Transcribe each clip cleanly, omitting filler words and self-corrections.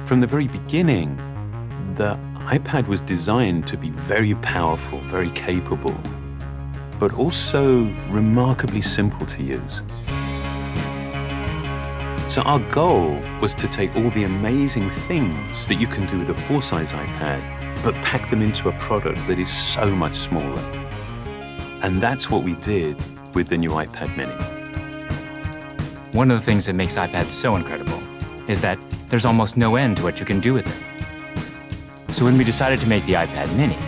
From the very beginning, the iPad was designed to be very powerful, very capable, but also remarkably simple to use. So our goal was to take all the amazing things that you can do with a full-size iPad, but pack them into a product that is so much smaller. And that's what we did with the new iPad mini. One of the things that makes iPads so incredible is that there's almost no end to what you can do with it. So when we decided to make the iPad mini,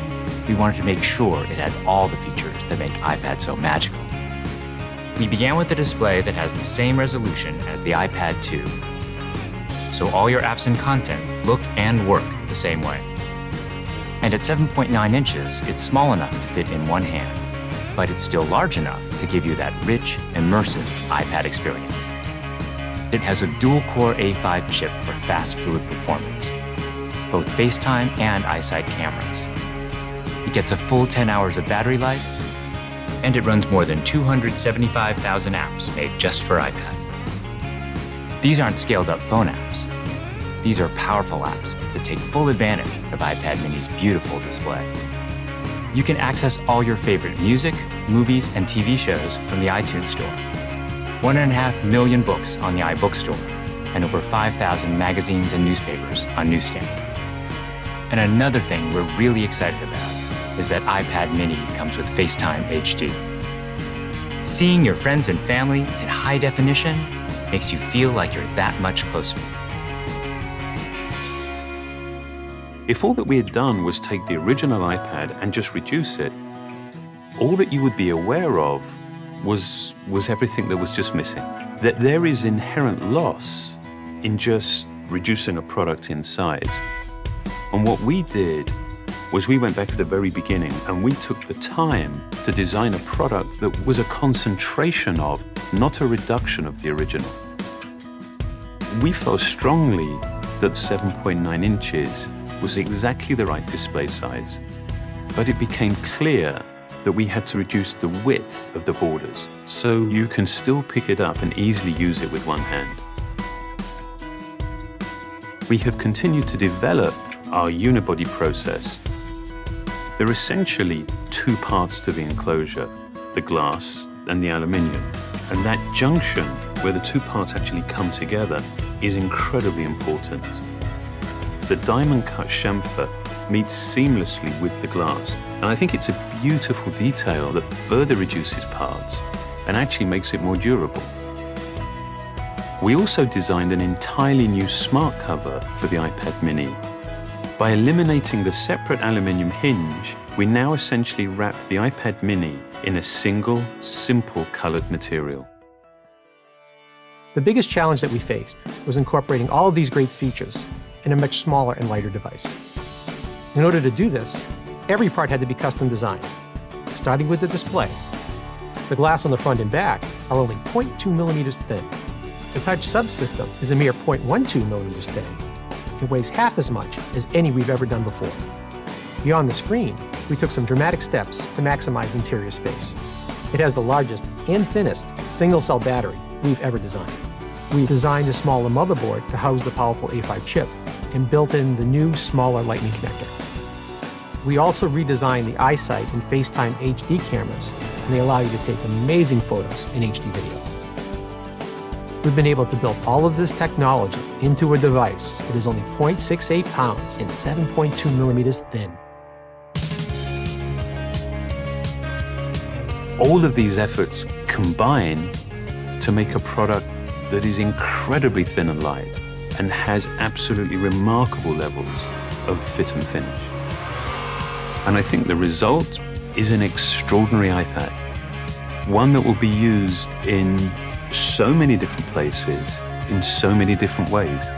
we wanted to make sure it had all the features that make iPad so magical. We began with a display that has the same resolution as the iPad 2. So all your apps and content look and work the same way. And at 7.9 inches, it's small enough to fit in one hand, but it's still large enough to give you that rich, immersive iPad experience. It has a dual-core A5 chip for fast, fluid performance, both FaceTime and iSight cameras. It gets a full 10 hours of battery life, and it runs more than 275,000 apps made just for iPad. These aren't scaled-up phone apps. These are powerful apps that take full advantage of iPad mini's beautiful display. You can access all your favorite music, movies, and TV shows from the iTunes Store. 1.5 million books on the iBookstore, and over 5,000 magazines and newspapers on Newsstand. And another thing we're really excited about is that iPad mini comes with FaceTime HD. Seeing your friends and family in high definition makes you feel like you're that much closer. If all that we had done was take the original iPad and just reduce it, all that you would be aware of was everything that was just missing. That there is inherent loss in just reducing a product in size. And what we did was we went back to the very beginning and we took the time to design a product that was a concentration of, not a reduction of the original. We felt strongly that 7.9 inches was exactly the right display size, but it became clear that we had to reduce the width of the borders so you can still pick it up and easily use it with one hand. We have continued to develop our unibody process. There are essentially two parts to the enclosure, the glass and the aluminium. And that junction where the two parts actually come together is incredibly important. The diamond cut chamfer meets seamlessly with the glass. And I think it's a beautiful detail that further reduces parts and actually makes it more durable. We also designed an entirely new smart cover for the iPad mini. By eliminating the separate aluminium hinge, we now essentially wrap the iPad mini in a single, simple colored material. The biggest challenge that we faced was incorporating all of these great features in a much smaller and lighter device. In order to do this, every part had to be custom designed, starting with the display. The glass on the front and back are only 0.2 millimeters thin. The touch subsystem is a mere 0.12 millimeters thin. It weighs half as much as any we've ever done before. Beyond the screen, we took some dramatic steps to maximize interior space. It has the largest and thinnest single-cell battery we've ever designed. We designed a smaller motherboard to house the powerful A5 chip and built in the new, smaller Lightning connector. We also redesigned the iSight and FaceTime HD cameras, and they allow you to take amazing photos in HD video. We've been able to build all of this technology into a device that is only 0.68 pounds and 7.2 millimeters thin. All of these efforts combine to make a product that is incredibly thin and light and has absolutely remarkable levels of fit and finish. And I think the result is an extraordinary iPad, one that will be used in so many different places, in so many different ways.